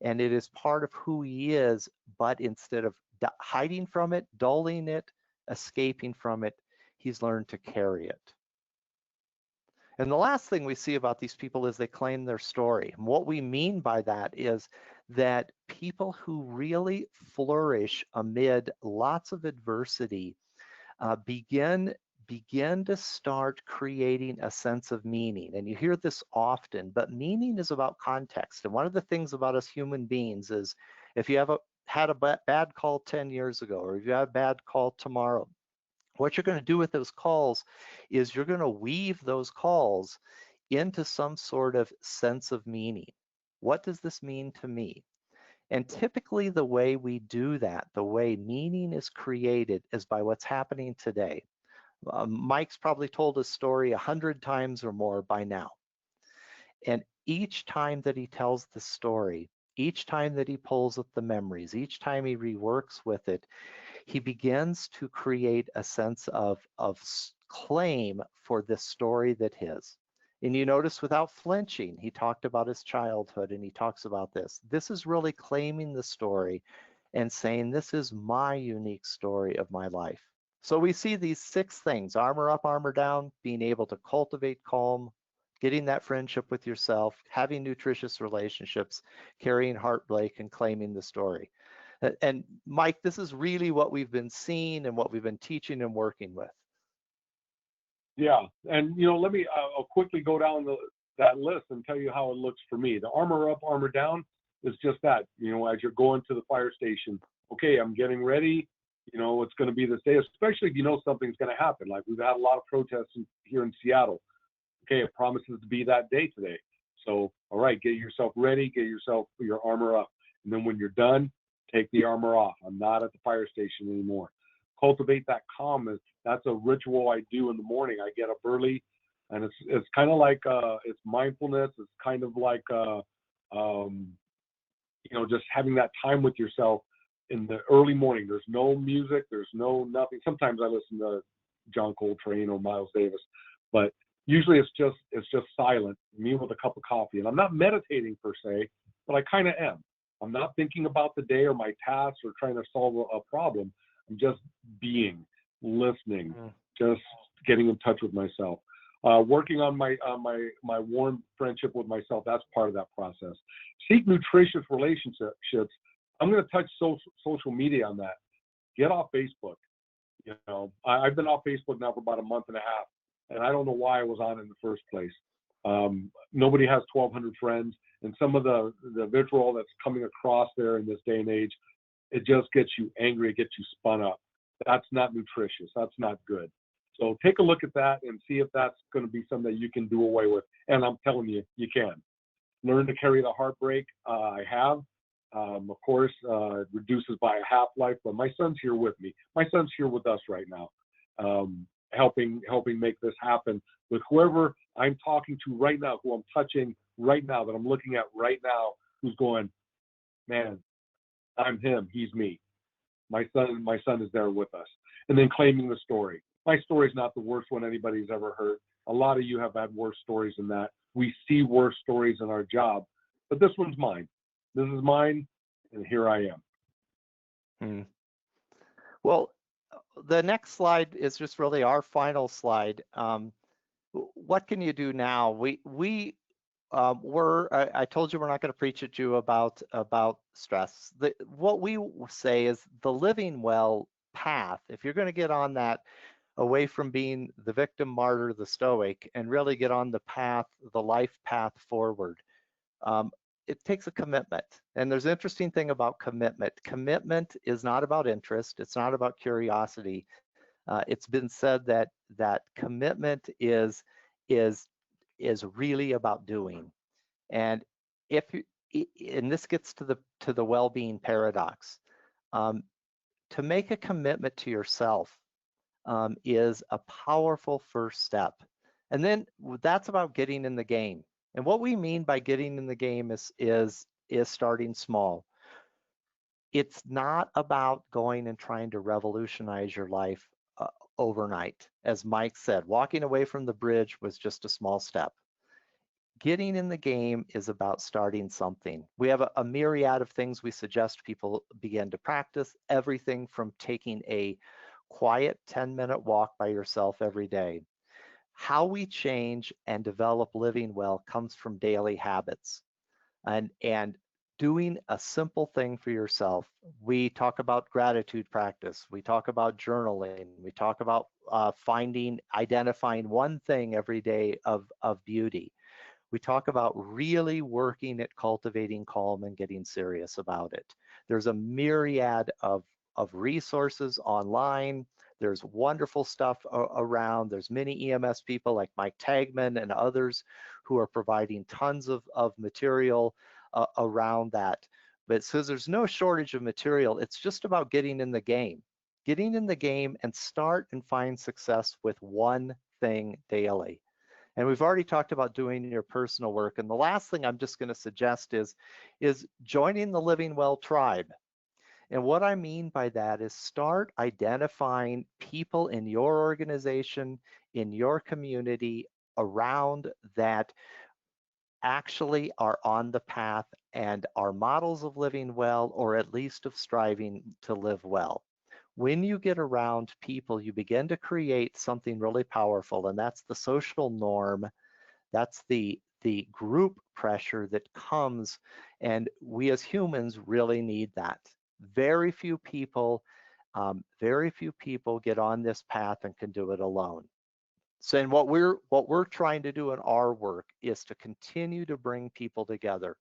and it is part of who he is, but instead of hiding from it, dulling it, escaping from it. He's learned to carry it. And the last thing we see about these people is they claim their story. And what we mean by that is that people who really flourish amid lots of adversity begin to start creating a sense of meaning. And you hear this often, but meaning is about context. And one of the things about us human beings is if you had a bad call 10 years ago, or if you have a bad call tomorrow, what you're going to do with those calls is you're going to weave those calls into some sort of sense of meaning. What does this mean to me? And typically the way we do that, the way meaning is created, is by what's happening today. Mike's probably told his story 100 times or more by now. And each time that he tells the story, each time that he pulls at the memories, each time he reworks with it, he begins to create a sense of claim for this story that his. And you notice without flinching, he talked about his childhood and he talks about this. This is really claiming the story and saying, this is my unique story of my life. So we see these 6 things: armor up, armor down, being able to cultivate calm, getting that friendship with yourself, having nutritious relationships, carrying heartbreak, and claiming the story. And Mike, this is really what we've been seeing and what we've been teaching and working with. Yeah, and let me I'll quickly go down that list and tell you how it looks for me. The armor up, armor down is just that. As you're going to the fire station, okay, I'm getting ready. It's going to be this day, especially if you know something's going to happen. Like we've had a lot of protests here in Seattle. Okay, it promises to be that day today. So, all right, get yourself ready, get yourself your armor up, and then when you're done, take the armor off. I'm not at the fire station anymore. Cultivate that calm. That's a ritual I do in the morning. I get up early, and it's kind of like it's mindfulness. It's kind of like just having that time with yourself in the early morning. There's no music. There's no nothing. Sometimes I listen to John Coltrane or Miles Davis, but usually it's just silent. Me with a cup of coffee, and I'm not meditating per se, but I kind of am. I'm not thinking about the day or my tasks or trying to solve a problem. I'm just being, listening, just getting in touch with myself. Working on my warm friendship with myself, that's part of that process. Seek nutritious relationships. I'm going to touch social media on that. Get off Facebook. I've been off Facebook now for about a month and a half, and I don't know why I was on in the first place. Nobody has 1,200 friends, and some of the vitriol that's coming across there in this day and age, it just gets you angry, it gets you spun up. That's not nutritious. That's not good. So take a look at that and see if that's going to be something that you can do away with. And I'm telling you, you can. Learn to carry the heartbreak. I have. Of course, it reduces by a half-life, but my son's here with me. My son's here with us right now, helping make this happen with whoever I'm talking to right now, who I'm touching right now, that I'm looking at right now, who's going, man, I'm him, he's me. My son is there with us. And then claiming the story. My story is not the worst one anybody's ever heard. A lot of you have had worse stories than that. We see worse stories in our job, but this one's mine. This is mine, and here I am. Well, the next slide is just really our final slide. What can you do now? I told you we're not going to preach at you about stress. What we say is the living well path. If you're going to get on that, away from being the victim, martyr, the stoic, and really get on the path, the life path forward, it takes a commitment. And there's an interesting thing about commitment. Commitment is not about interest. It's not about curiosity. It's been said that commitment is really about doing. And and this gets to the well-being paradox. To make a commitment to yourself is a powerful first step. And then that's about getting in the game. And what we mean by getting in the game is starting small. It's not about going and trying to revolutionize your life overnight. As Mike said, walking away from the bridge was just a small step. Getting in the game is about starting something. We have a myriad of things we suggest people begin to practice, everything from taking a quiet 10-minute walk by yourself every day. How we change and develop living well comes from daily habits and doing a simple thing for yourself. We talk about gratitude practice. We talk about journaling. We talk about identifying one thing every day of beauty. We talk about really working at cultivating calm and getting serious about it. There's a myriad of resources online. There's wonderful stuff around. There's many EMS people like Mike Tagman and others who are providing tons of material around that. But so there's no shortage of material. It's just about getting in the game. Getting in the game and start and find success with one thing daily. And we've already talked about doing your personal work. And the last thing I'm just going to suggest is joining the Living Well tribe. And what I mean by that is start identifying people in your organization, in your community around that actually are on the path and are models of living well, or at least of striving to live well. When you get around people, you begin to create something really powerful, and that's the social norm. That's the group pressure that comes, and we as humans really need that. Very few people get on this path and can do it alone. So, and what we're trying to do in our work is to continue to bring people together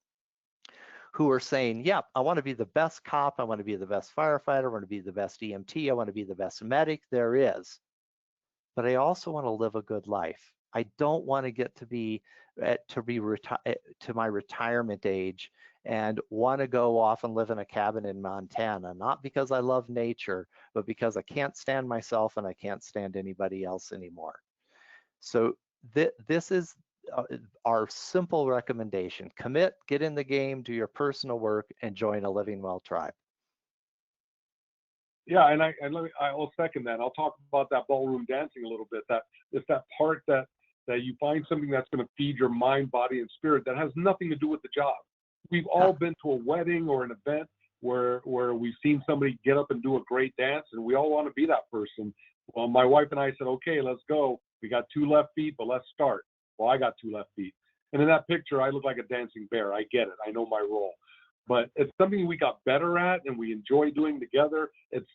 who are saying, yeah, I want to be the best cop, I want to be the best firefighter, I want to be the best EMT, I want to be the best medic there is. But I also want to live a good life. I don't want to get to my retirement age and want to go off and live in a cabin in Montana, not because I love nature, but because I can't stand myself and I can't stand anybody else anymore. So this is our simple recommendation. Commit, get in the game, do your personal work, and join a Living Well tribe. Yeah, and I'll second that. I'll talk about that ballroom dancing a little bit. That it's that part that you find something that's going to feed your mind, body, and spirit that has nothing to do with the job. We've all been to a wedding or an event where we've seen somebody get up and do a great dance, and we all want to be that person. Well, my wife and I said, okay, let's go. We got 2 left feet, but let's start. Well, I got 2 left feet. And in that picture, I look like a dancing bear. I get it. I know my role. But it's something we got better at and we enjoy doing together. It's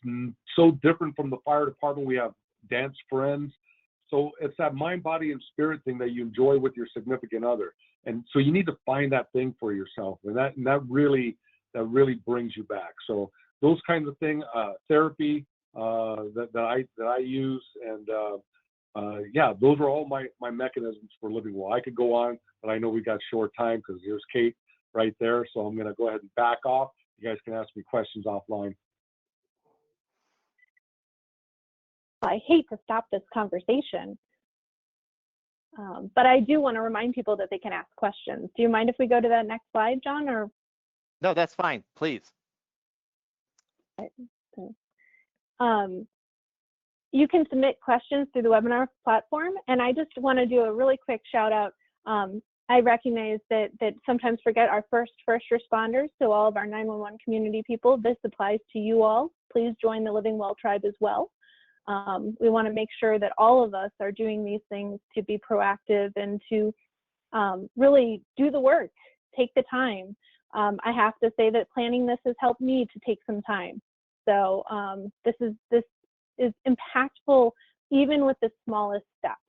so different from the fire department. We have dance friends. So it's that mind, body, and spirit thing that you enjoy with your significant other. And so you need to find that thing for yourself. And that really brings you back. So those kinds of things, therapy that I use, and yeah, those are all my mechanisms for living well. I could go on, but I know we got short time because here's Kate right there. So I'm going to go ahead and back off. You guys can ask me questions offline. I hate to stop this conversation, but I do want to remind people that they can ask questions. Do you mind if we go to that next slide, John? Or no, that's fine, please. You can submit questions through the webinar platform, and I just want to do a really quick shout out. I recognize that sometimes forget our first responders, so all of our 911 community people. This applies to you all. Please join the Living Well tribe as well. We want to make sure that all of us are doing these things to be proactive and to really do the work, take the time. I have to say that planning this has helped me to take some time. So this is impactful even with the smallest steps.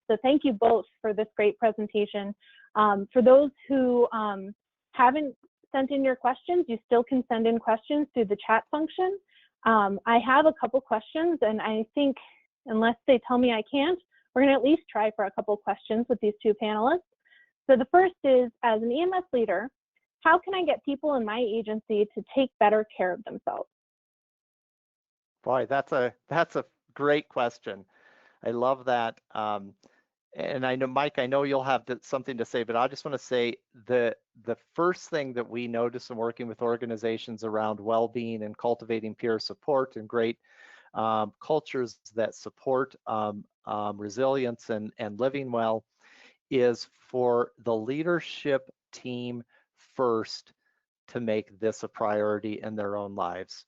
So thank you both for this great presentation. For those who haven't sent in your questions, you still can send in questions through the chat function. I have a couple questions, and I think unless they tell me I can't, we're going to at least try for a couple questions with these 2 panelists. So the first is, as an EMS leader, how can I get people in my agency to take better care of themselves? Boy, that's a great question. I love that. And I know, Mike, I know you'll have something to say, but I just want to say the first thing that we notice in working with organizations around well-being and cultivating peer support and great cultures that support resilience and living well is for the leadership team first to make this a priority in their own lives.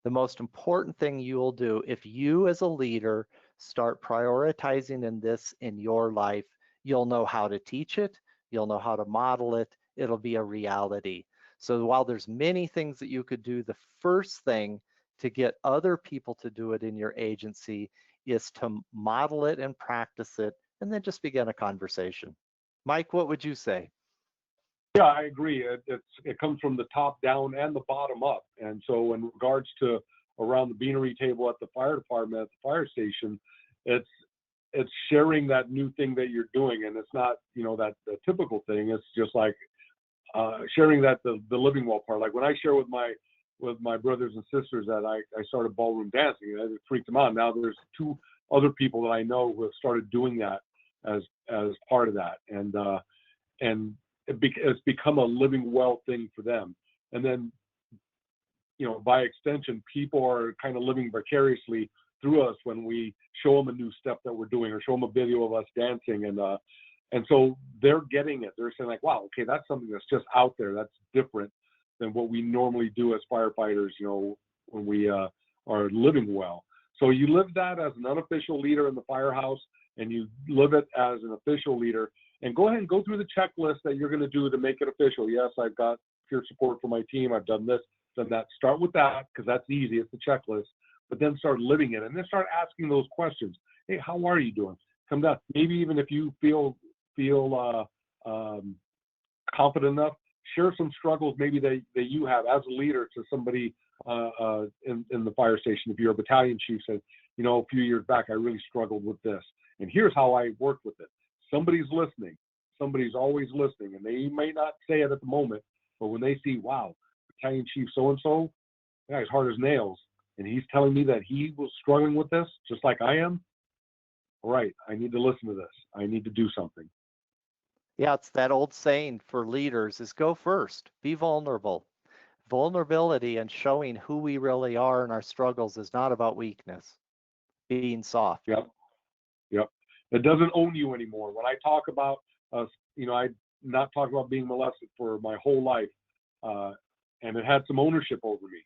The most important thing you will do if you as a leader start prioritizing in this in your life, you'll know how to teach it, you'll know how to model it, it'll be a reality. So while there's many things that you could do, the first thing to get other people to do it in your agency is to model it and practice it, and then just begin a conversation. Mike, what would you say? Yeah, I agree. It comes from the top down and the bottom up. And so in regards to around the beanery table at the fire department, at the fire station, it's sharing that new thing that you're doing. And it's not, that the typical thing. It's just like sharing that the living well part. Like when I share with my brothers and sisters that I started ballroom dancing, and it freaked them out. Now there's 2 other people that I know who have started doing that as part of that. And it's become a living well thing for them. And then, by extension, people are kind of living vicariously through us when we show them a new step that we're doing or show them a video of us dancing. And so they're getting it. They're saying like, wow, okay, that's something that's just out there. That's different than what we normally do as firefighters, when we are living well. So you live that as an unofficial leader in the firehouse, and you live it as an official leader. And go ahead and go through the checklist that you're going to do to make it official. Yes, I've got peer support for my team. I've done this, done that. Start with that because that's easy. It's a checklist. But then start living it, and then start asking those questions. Hey, how are you doing? Come down. Maybe even if you feel confident enough, share some struggles maybe that you have as a leader to somebody in the fire station. If you're a battalion chief, said, a few years back, I really struggled with this, and here's how I worked with it. Somebody's listening. Somebody's always listening, and they may not say it at the moment, but when they see, wow, battalion chief so-and-so, that guy's hard as nails, and he's telling me that he was struggling with this just like I am, all right, I need to listen to this. I need to do something. Yeah, it's that old saying for leaders is go first, be vulnerable. Vulnerability and showing who we really are in our struggles is not about weakness, being soft. Yep. It doesn't own you anymore. When I talk about, I not talk about being molested for my whole life, and it had some ownership over me,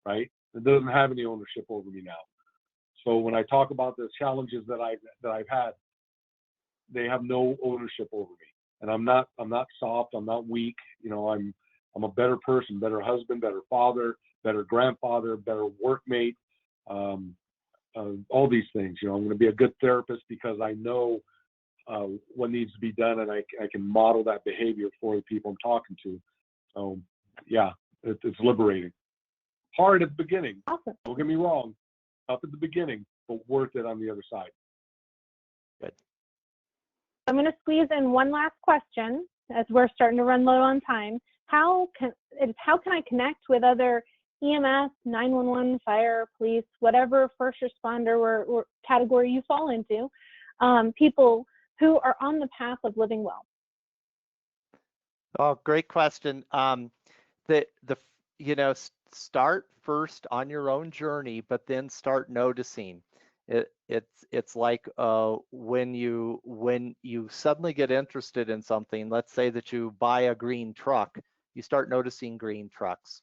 right? It doesn't have any ownership over me now. So when I talk about the challenges that I've had, they have no ownership over me. And I'm not soft. I'm not weak. I'm a better person, better husband, better father, better grandfather, better workmate. All these things. I'm going to be a good therapist because I know what needs to be done, and I can model that behavior for the people I'm talking to. So, yeah, it's liberating. Hard at the beginning. Awesome. Don't get me wrong. Up at the beginning, but worth it on the other side. Good. I'm going to squeeze in one last question as we're starting to run low on time. How can I connect with other EMS, 911, fire, police, whatever first responder or category you fall into, people who are on the path of living well? Oh, great question. Start first on your own journey, but then start noticing. It's like when you suddenly get interested in something. Let's say that you buy a green truck, you start noticing green trucks.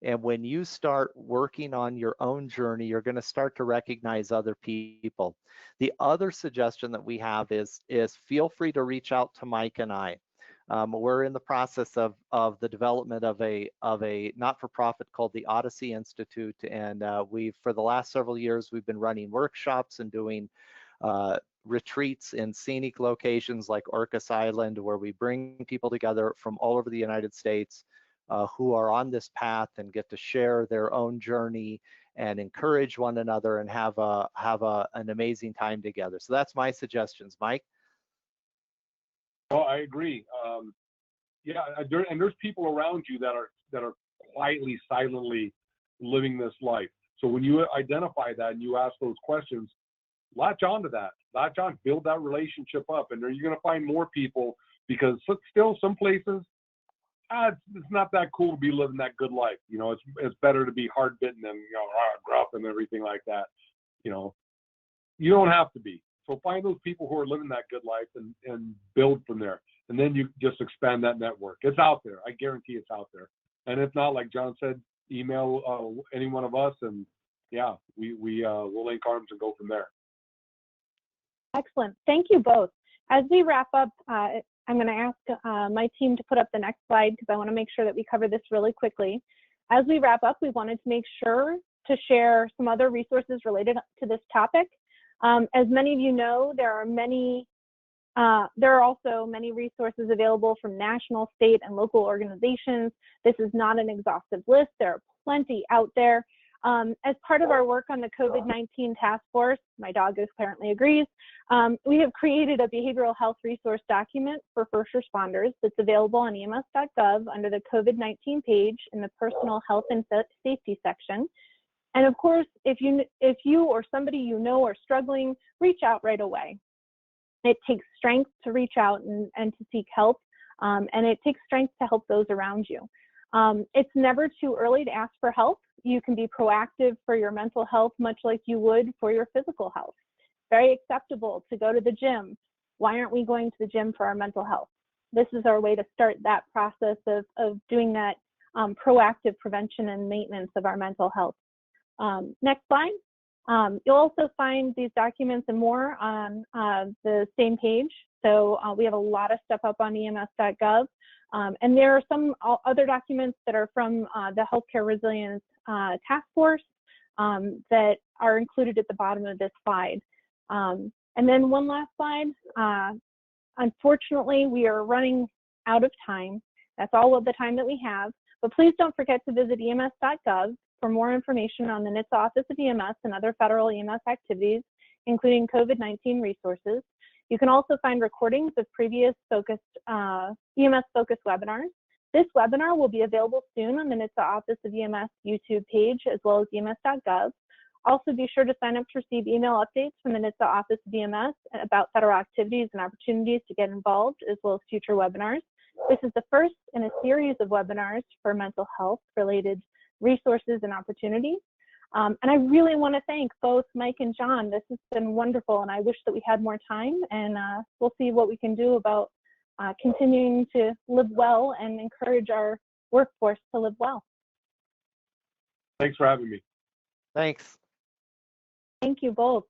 And when you start working on your own journey, you're going to start to recognize other people. The other suggestion that we have is feel free to reach out to Mike and I. We're in the process of the development of a not-for-profit called the Odyssey Institute, and for the last several years we've been running workshops and doing retreats in scenic locations like Orcas Island, where we bring people together from all over the United States who are on this path and get to share their own journey and encourage one another and have an amazing time together. So that's my suggestions. Mike? Oh, I agree. And there's people around you that are quietly, silently living this life. So when you identify that and you ask those questions, latch on to that. Latch on, build that relationship up, and you're going to find more people, because still some places, it's not that cool to be living that good life. It's better to be hard bitten and gruff and everything like that. You don't have to be. So find those people who are living that good life and build from there. And then you just expand that network. It's out there. I guarantee it's out there. And if not, like John said, email any one of us, and yeah, we'll link arms and go from there. Excellent. Thank you both. As we wrap up, I'm going to ask my team to put up the next slide because I want to make sure that we cover this really quickly. As we wrap up, we wanted to make sure to share some other resources related to this topic. As many of you know, there are also many resources available from national, state, and local organizations. This is not an exhaustive list. There are plenty out there. As part of our work on the COVID-19 task force, my dog apparently agrees, we have created a behavioral health resource document for first responders that's available on ems.gov under the COVID-19 page in the personal health and safety section. And of course, if you or somebody you know are struggling, reach out right away. It takes strength to reach out and to seek help, and it takes strength to help those around you. It's never too early to ask for help. You can be proactive for your mental health, much like you would for your physical health. Very acceptable to go to the gym. Why aren't we going to the gym for our mental health? This is our way to start that process of doing that proactive prevention and maintenance of our mental health. Next slide. You'll also find these documents and more on the same page. So we have a lot of stuff up on ems.gov. And there are some other documents that are from the Healthcare Resilience Task Force that are included at the bottom of this slide. And then one last slide. Unfortunately, we are running out of time. That's all of the time that we have. But please don't forget to visit ems.gov for more information on the NHTSA Office of EMS and other federal EMS activities, including COVID-19 resources. You can also find recordings of previous EMS-focused webinars. This webinar will be available soon on the NHTSA Office of EMS YouTube page, as well as ems.gov. Also, be sure to sign up to receive email updates from the NHTSA Office of EMS about federal activities and opportunities to get involved, as well as future webinars. This is the first in a series of webinars for mental health-related resources and opportunities. And I really want to thank both Mike and John. This has been wonderful, and I wish that we had more time, and we'll see what we can do about continuing to live well and encourage our workforce to live well. Thanks for having me. Thanks. Thank you both.